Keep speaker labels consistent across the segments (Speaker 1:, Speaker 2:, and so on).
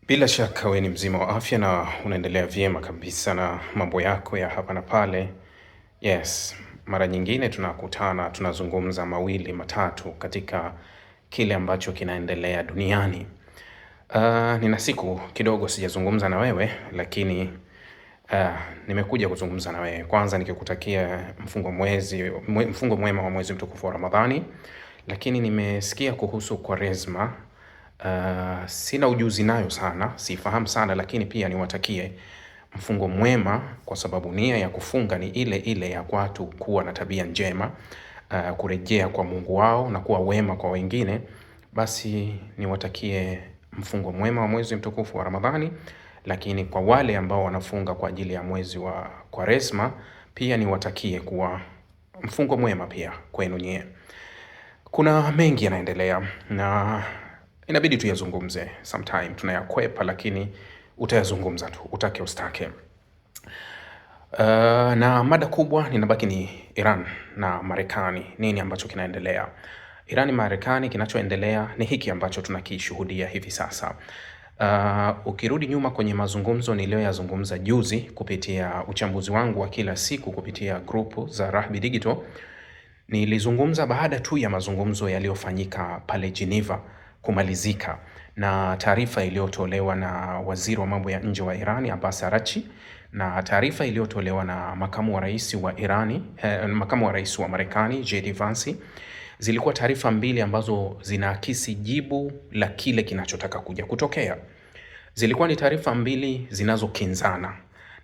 Speaker 1: Bila shaka wewe ni mzima wa afya na unaendelea vyema kabisa na mambo yako ya hapa na pale. Yes, mara nyingine tunakutana, tunazungumza mawili matatu katika kile ambacho kinaendelea duniani. Nina siku kidogo sijazungumza na wewe, lakini nimekuja kuzungumza na wewe. Kwanza nikikutakia mfungo mwema wa mwezi mtukufu wa Ramadhani, lakini nimesikia kuhusu Kwaresma. Sina ujuzi nayo sana, sifahamu sana, lakini pia niwatakie mfungo mwema, kwa sababu nia ya kufunga ni ile ile ya watu kuwa na tabia njema, kurejea kwa Mungu wao na kuwa wema kwa wengine. Basi niwatakie mfungo mwema wa mwezi mtukufu wa Ramadhani, lakini kwa wale ambao wanafunga kwa ajili ya mwezi wa Kwaresma pia niwatakie kuwa mfungo mwema pia kwenu nyie. Kuna mengi yanaendelea na inabidi tuyazungumze sometime. Tunayakwepa, lakini utayazungumza tu, utake ustake. Na mada kubwa ninabaki ni Iran na Marekani. Nini ambacho kinaendelea Iran Marekani? Kinachoendelea ni hiki ambacho tunakishuhudia hivi sasa. Ukirudi nyuma kwenye mazungumzo niliyoyazungumza juzi kupitia uchambuzi wangu wa kila siku kupitia grupu za Rahby Digital, nilizungumza baada tu ya mazungumzo yaliyofanyika pale Geneva kumalizika na taarifa iliyotolewa na waziri wa mambo ya nje wa Irani Abbas Araghchi na taarifa iliyotolewa na makamu wa rais wa Marekani JD Vance. Zilikuwa taarifa mbili ambazo zinaakisi jibu la kile kinachotaka kuja kutokea. Zilikuwa ni taarifa mbili zinazokinzana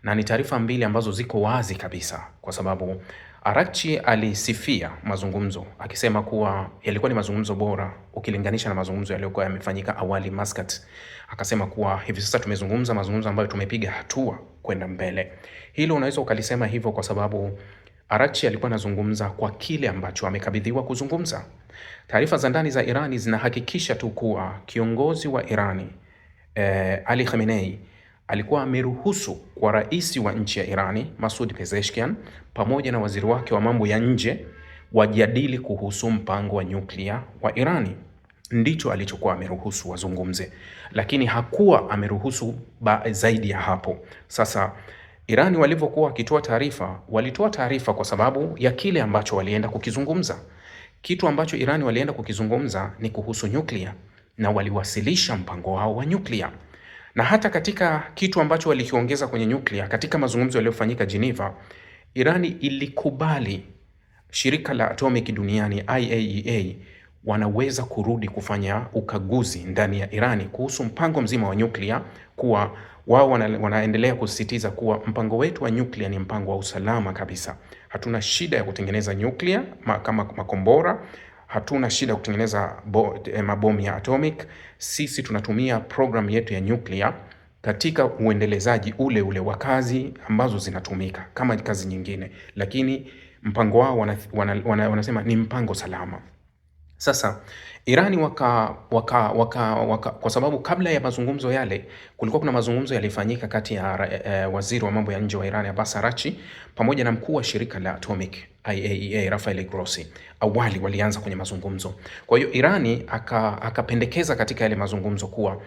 Speaker 1: na ni taarifa mbili ambazo ziko wazi kabisa, kwa sababu Araghchi alisifia mazungumzo akisema kuwa yalikuwa ni mazungumzo bora ukilinganisha na mazungumzo yaliyokuwa yamefanyika awali Muscat. Akasema kuwa hivi sasa tumezungumza mazungumzo ambayo tumepiga hatua kwenda mbele. Hilo unaweza ukalisema hivyo kwa sababu Araghchi alikuwa anazungumza kwa kile ambacho amekabidhiwa kuzungumza. Taarifa za ndani za Irani zinahakikisha tu kuwa kiongozi wa Irani Ali Khamenei alikuwa ameruhusu kwa rais wa nchi ya Irani Masoud Pezeshkian pamoja na waziri wake wa mambo ya nje wajadili kuhusu mpango wa nyuklia wa Irani. Ndicho alichokuwa ameruhusu wazungumze, lakini hakuwa ameruhusu zaidi ya hapo. Sasa Irani walivyokuwa wakitoa taarifa, walitoa taarifa kwa sababu ya kile ambacho walienda kukizungumza. Kitu ambacho Irani walienda kukizungumza ni kuhusu nyuklia na waliwasilisha mpango wao wa nyuklia. Na hata katika kitu ambacho walikiongeza kwenye nyuklia katika mazungumzo yaliyofanyika Geneva, Irani ilikubali shirika la atomic duniani IAEA wanaweza kurudi kufanya ukaguzi ndani ya Irani kuhusu mpango mzima wa nyuklia, kuwa wao wanaendelea kusisitiza kuwa mpango wetu wa nyuklia ni mpango wa usalama kabisa. Hatuna shida ya kutengeneza nyuklia kama makombora, hatuna shida kutengeneza mabomu ya atomic. Sisi tunatumia program yetu ya nyuklia katika uendelezaji ule wa kazi ambazo zinatumika kama kazi nyingine, lakini mpango wao wanasema ni mpango salama. Sasa Irani kwa sababu kabla ya mazungumzo yale kulikuwa kuna mazungumzo yalifanyika kati ya waziri wa mambo ya nje wa Irani Abbas Araghchi pamoja na mkuu wa shirika la atomic IAEA Rafael Grossi. Awali walianza kwenye mazungumzo. Kwa hiyo Irani akapendekeza katika yale mazungumzo kuwa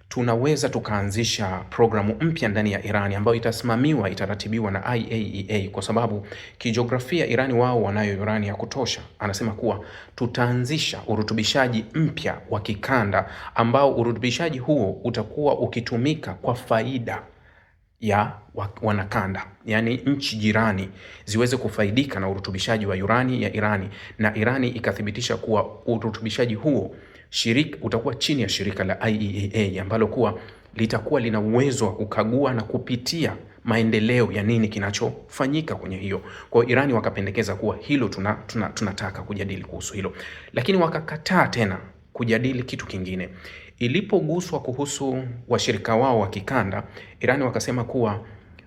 Speaker 1: tunaweza tukaanzisha programu mpya ndani ya Irani ambayo itasimamiwa, itaratibiwa na IAEA, kwa sababu kijiografia Irani wao wanayo urani ya kutosha. Anasema kuwa tutaanzisha urutubishaji mpya wa kikanda ambao urutubishaji huo utakuwa ukitumika kwa faida ya wanakanda, yani nchi jirani ziweze kufaidika na urutubishaji wa urani ya Irani, na Irani ikathibitisha kuwa urutubishaji huo utakuwa chini ya shirika la IAEA ambalo kuwa litakuwa lina uwezo wa kukagua na kupitia maendeleo ya nini kinachofanyika kwenye hiyo. Kwa hiyo Irani wakapendekeza kuwa hilo tunataka kujadili kuhusu hilo, lakini wakakataa tena kujadili kitu kingine. Ilipoguswa kuhusu washirika wao wa kikanda, Irani wakasema kuwa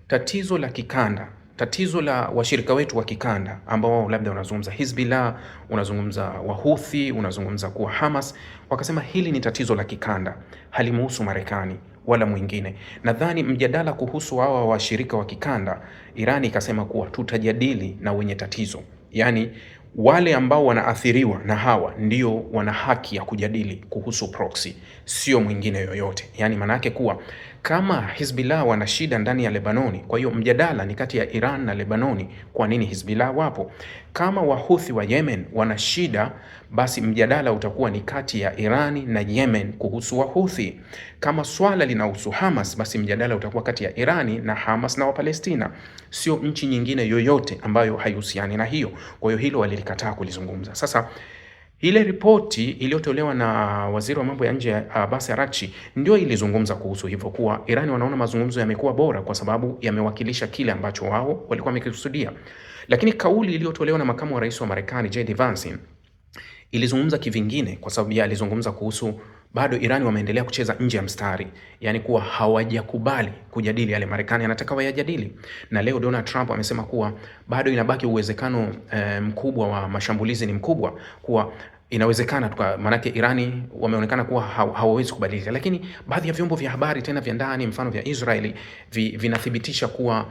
Speaker 1: tatizo la kikanda, tatizo la washirika wetu wa kikanda ambao labda unazungumza Hizbullah, unazungumza Wahuthi, unazungumza kuwa Hamas, wakasema hili ni tatizo la kikanda, halimuhusu Marekani wala mwingine. Nadhani mjadala kuhusu hawa washirika wa kikanda, Irani ikasema kuwa tutajadili na wenye tatizo, yani wale ambao wanaathiriwa na hawa ndio wana haki ya kujadili kuhusu proxy, sio mwingine yoyote. Yani maana yake kuwa kama Hizbullah wana shida ndani ya Lebanoni, kwa hiyo mjadala ni kati ya Iran na Lebanoni, kwa nini Hizbullah wapo. Kama Wahuthi wa Yemen wana shida, basi mjadala utakuwa ni kati ya Irani na Yemen kuhusu Wahuthi. Kama swala linahusu Hamas, basi mjadala utakuwa kati ya Irani na Hamas na Wapalestina, sio nchi nyingine yoyote ambayo haihusiani na hiyo. Kwa hiyo hilo walilikataa kulizungumza. Sasa ile ripoti iliyotolewa na waziri wa mambo ya nje Abbas Araghchi ndio ilizungumza kuhusu hivyo, kuwa Irani wanaona mazungumzo yamekuwa bora kwa sababu yamewakilisha kile ambacho wao walikuwa wamekikusudia. Lakini kauli iliyotolewa na makamu wa rais wa Marekani JD Vance ilizungumza kivingine, kwa sababu yeye alizungumza kuhusu bado Irani wameendelea kucheza nje ya mstari, yani kuwa hawajakubali kujadili yale Marekani anataka wayajadili. Na leo Donald Trump amesema kuwa bado inabaki uwezekano mkubwa wa mashambulizi, ni mkubwa, kuwa inawezekana manake Irani wameonekana kuwa hawawezi kubadilika. Lakini baadhi ya vyombo vya habari tena vya ndani, mfano vya Israeli, vinathibitisha kuwa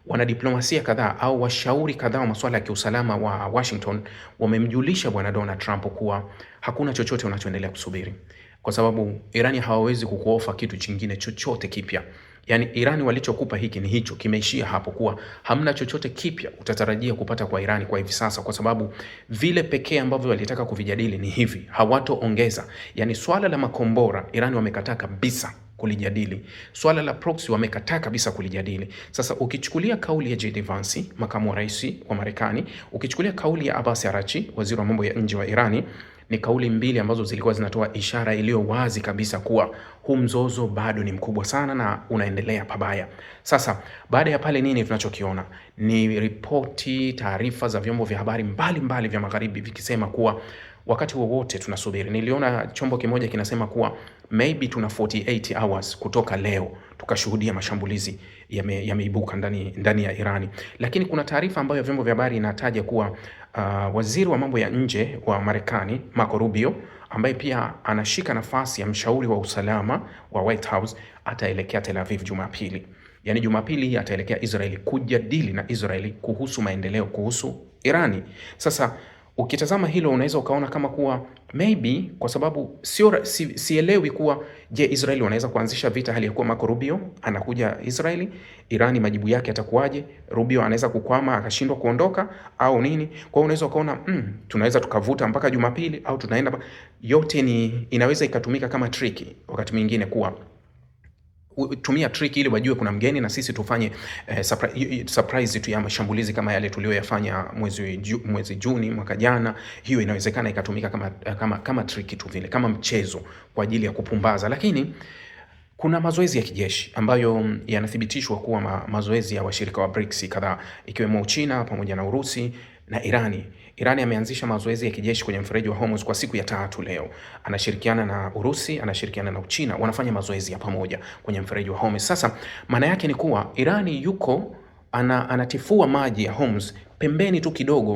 Speaker 1: wanadiplomasia kadhaa au washauri kadhaa wa masuala ya kiusalama wa Washington wamemjulisha bwana Donald Trump kuwa hakuna chochote unachoendelea kusubiri, kwa sababu Irani hawawezi kukuofa kitu chingine chochote kipya. Yani Irani walichokupa hiki ni hicho, kimeishia hapo, kuwa hamna chochote kipya utatarajia kupata kwa Irani kwa hivi sasa, kwa sababu vile pekee ambavyo walitaka kuvijadili ni hivi, hawatoongeza. Yani swala la makombora Irani wamekataa kabisa kulijadili. Swala la proxy wamekataa kabisa kulijadili. Sasa ukichukulia kauli ya JD Vance, makamu wa rais wa Marekani, ukichukulia kauli ya Abbas Araghchi, waziri wa mambo ya nje wa Irani, ni kauli mbili ambazo zilikuwa zinatoa ishara iliyo wazi kabisa kuwa huu mzozo bado ni mkubwa sana na unaendelea pabaya. Sasa baada ya pale nini tunachokiona? Ni ripoti, taarifa za vyombo vya habari mbalimbali vya magharibi vikisema kuwa wakati wowote tunasubiri. Niliona chombo kimoja kinasema kuwa maybe tuna 48 hours kutoka leo tukashuhudia mashambulizi yameibuka ndani ya Irani. Lakini kuna taarifa ambayo vyombo vya habari inataja kuwa waziri wa mambo ya nje wa Marekani Marco Rubio, ambaye pia anashika nafasi ya mshauri wa usalama wa White House, ataelekea Tel Aviv Jumapili. Yani Jumapili ataelekea Israeli kujadili na Israeli kuhusu maendeleo kuhusu Irani. Sasa ukitazama hilo unaweza ukaona kama kuwa maybe, kwa sababu sielewi kuwa je, Israeli wanaweza kuanzisha vita hali ya kuwa Marco Rubio anakuja Israeli, Irani majibu yake yatakuwaje? Rubio anaweza kukwama akashindwa kuondoka au nini? Kwa hiyo unaweza ukaona tunaweza tukavuta mpaka Jumapili au tunaenda yote, inaweza ikatumika kama triki wakati mwingine, kuwa tumia trick ili wajue kuna mgeni na sisi tufanye surprise tu ya mashambulizi kama yale tuliyoyafanya mwezi Juni mwaka jana. Hiyo inawezekana ikatumika kama trick tu vile, kama mchezo kwa ajili ya kupumbaza. Lakini kuna mazoezi ya kijeshi ambayo yanathibitishwa kuwa mazoezi ya washirika wa BRICS kadhaa, ikiwemo Uchina pamoja na Urusi na Irani. Irani ameanzisha mazoezi ya kijeshi kwenye mfereji wa Hormuz kwa siku ya 3 leo. Anashirikiana na Urusi, anashirikiana na Uchina, wanafanya mazoezi ya pamoja kwenye mfereji wa Hormuz. Sasa maana yake ni kuwa Irani yuko anatifua maji ya Hormuz, pembeni tu kidogo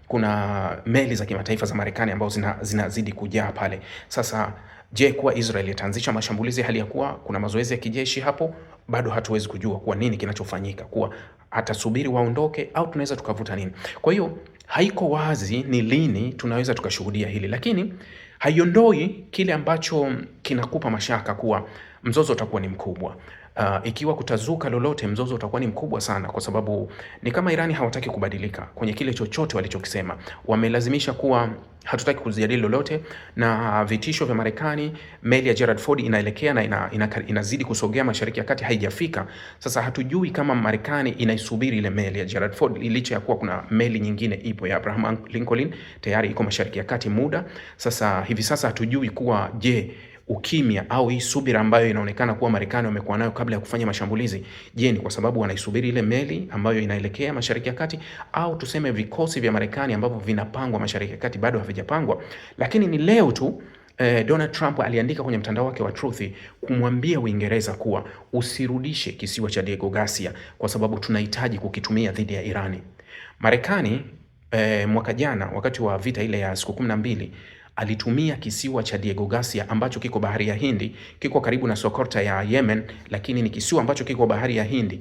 Speaker 1: kuna meli za kimataifa za Marekani ambazo zinazidi kujaa pale. Sasa je, kuwa Israel itaanzisha mashambulizi hali ya kuwa kuna mazoezi ya kijeshi hapo? Bado hatuwezi kujua kuwa nini kinachofanyika, kuwa atasubiri waondoke au tunaweza tukavuta nini. Kwa hiyo haiko wazi ni lini tunaweza tukashuhudia hili, lakini haiondoi kile ambacho kinakupa mashaka kuwa mzozo utakuwa ni mkubwa. Ikiwa kutazuka lolote, mzozo utakuwa ni mkubwa sana, kwa sababu ni kama Irani hawataki kubadilika kwenye kile chochote walichokisema. Wamelazimisha kuwa hatutaki kuzijadili lolote, na vitisho vya Marekani, meli ya Gerald Ford inaelekea na inazidi kusogea Mashariki ya Kati, haijafika. Sasa hatujui kama Marekani inaisubiri ile meli ya Gerald Ford, licha ya kuwa kuna meli nyingine ipo ya Abraham Lincoln tayari iko Mashariki ya Kati muda. Sasa hivi sasa hatujui kuwa je, ukimya au hii subira ambayo inaonekana kuwa Marekani wamekuwa nayo kabla ya kufanya mashambulizi, je, ni kwa sababu wanaisubiri ile meli ambayo inaelekea Mashariki ya Kati, au tuseme vikosi vya Marekani ambavyo vinapangwa Mashariki ya Kati bado havijapangwa? Lakini ni leo tu Donald Trump aliandika kwenye mtandao wake wa Truth kumwambia Uingereza kuwa usirudishe kisiwa cha Diego Garcia kwa sababu tunahitaji kukitumia dhidi ya Irani. Marekani mwaka jana wakati wa vita ile ya siku 12 alitumia kisiwa cha Diego Garcia ambacho kiko bahari ya Hindi, kiko karibu na Socotra ya Yemen, lakini ni kisiwa ambacho kiko bahari ya Hindi,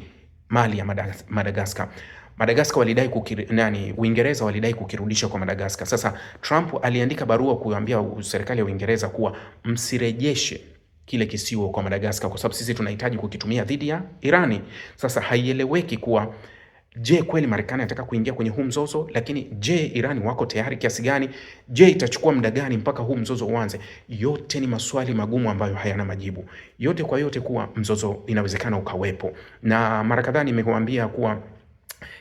Speaker 1: mali ya Madagascar. Madagascar walidai Uingereza walidai kukirudisha kwa Madagascar. Sasa Trump aliandika barua kuambia serikali ya Uingereza kuwa msirejeshe kile kisiwa kwa Madagascar kwa sababu sisi tunahitaji kukitumia dhidi ya Irani. Sasa haieleweki kuwa je, kweli Marekani anataka kuingia kwenye huu mzozo? Lakini je, Irani wako tayari kiasi gani? Je, itachukua muda gani mpaka huu mzozo uanze? Yote ni maswali magumu ambayo hayana majibu. Yote kwa yote kuwa mzozo inawezekana ukawepo. Na mara kadhaa nimekuambia kuwa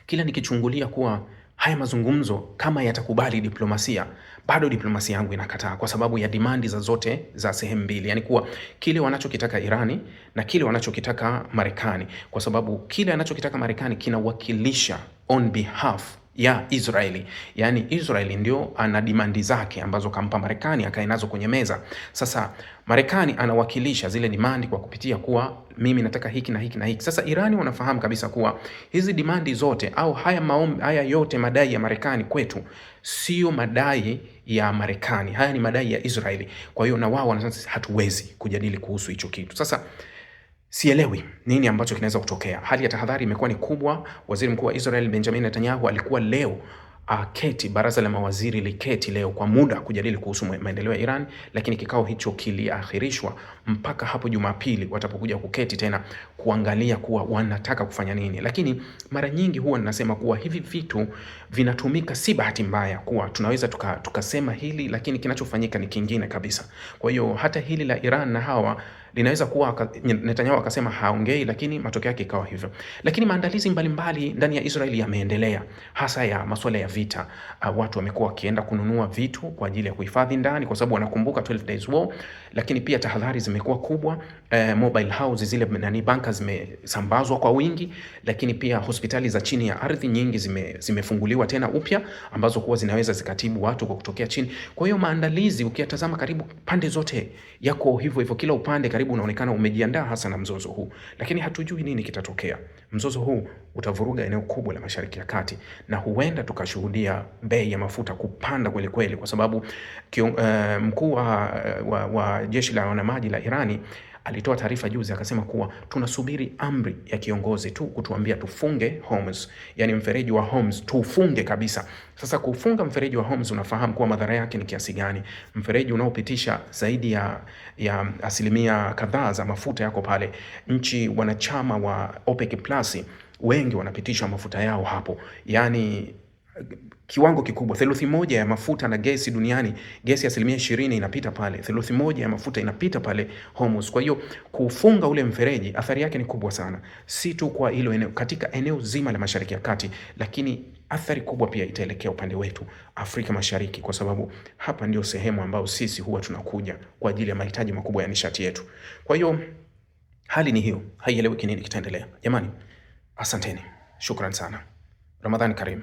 Speaker 1: kila nikichungulia kuwa haya mazungumzo kama yatakubali diplomasia, bado diplomasia yangu inakataa kwa sababu ya dimandi za zote za sehemu mbili, yani kuwa kile wanachokitaka Irani na kile wanachokitaka Marekani, kwa sababu kile anachokitaka Marekani kinawakilisha on behalf ya Israeli. Yani Israeli ndio ana dimandi zake ambazo kampa Marekani akae nazo kwenye meza. Sasa Marekani anawakilisha zile dimandi kwa kupitia kuwa mimi nataka hiki na hiki na hiki. Sasa Irani wanafahamu kabisa kuwa hizi dimandi zote au haya yote madai ya Marekani kwetu sio madai ya Marekani. Haya ni madai ya Israeli. Kwa hiyo na wao wanasema hatuwezi kujadili kuhusu hicho kitu. Sasa sielewi nini ambacho kinaweza kutokea. Hali ya tahadhari imekuwa ni kubwa. Waziri Mkuu wa Israel Benjamin Netanyahu alikuwa leo baraza la mawaziri liketi leo kwa muda kujadili kuhusu maendeleo ya Iran, lakini kikao hicho kiliahirishwa mpaka hapo Jumapili watapokuja kuketi tena kuangalia kuwa wanataka kufanya nini. Lakini mara nyingi huwa ninasema kuwa hivi vitu vinatumika, si bahati mbaya, kuwa tunaweza tukasema hili lakini kinachofanyika ni kingine kabisa. Kwa hiyo hata hili la Iran na hawa linaweza kuwa Netanyahu akasema haongei, lakini matokeo yake ikawa hivyo. Lakini maandalizi mbalimbali ndani ya Israeli yameendelea, hasa ya masuala ya vita. Watu wamekuwa wakienda kununua vitu kwa ajili ya kuhifadhi ndani kwa sababu wanakumbuka 12 days war, lakini pia tahadhari zimekuwa kubwa. Mobile houses zile banka zimesambazwa kwa wingi, lakini pia hospitali za chini ya ardhi nyingi zimefunguliwa tena upya ambazo kuwa zinaweza zikatibu watu kwa kutokea chini. Kwa hiyo maandalizi ukiyatazama karibu pande zote yako hivyo hivyo, kila upande karibu unaonekana umejiandaa hasa na mzozo huu, lakini hatujui nini kitatokea. Mzozo huu utavuruga eneo kubwa la Mashariki ya Kati na huenda tukashuhudia bei ya mafuta kupanda kweli kweli, kwa sababu mkuu wa jeshi la wanamaji la Irani alitoa taarifa juzi akasema kuwa tunasubiri amri ya kiongozi tu kutuambia tufunge Hormuz, yani mfereji wa Hormuz tufunge kabisa. Sasa kufunga mfereji wa Hormuz, unafahamu kuwa madhara yake ni kiasi gani. Mfereji unaopitisha zaidi ya asilimia kadhaa za mafuta yako pale. Nchi wanachama wa OPEC Plus wengi wanapitisha mafuta yao hapo, yani kiwango kikubwa. Theluthi moja ya mafuta na gesi duniani, gesi asilimia 20 inapita pale. Theluthi moja ya mafuta inapita pale Hormuz. Kwa hiyo kufunga ule mfereji athari yake ni kubwa sana, si tu kwa hilo eneo, katika eneo zima la Mashariki ya Kati, lakini athari kubwa pia itaelekea upande wetu Afrika Mashariki, kwa sababu hapa ndio sehemu ambayo sisi huwa tunakuja kwa ajili ya mahitaji makubwa ya nishati yetu. Kwa hiyo hali ni hiyo, haieleweki nini kitaendelea. Jamani, asanteni, shukran sana. Ramadhani Karim.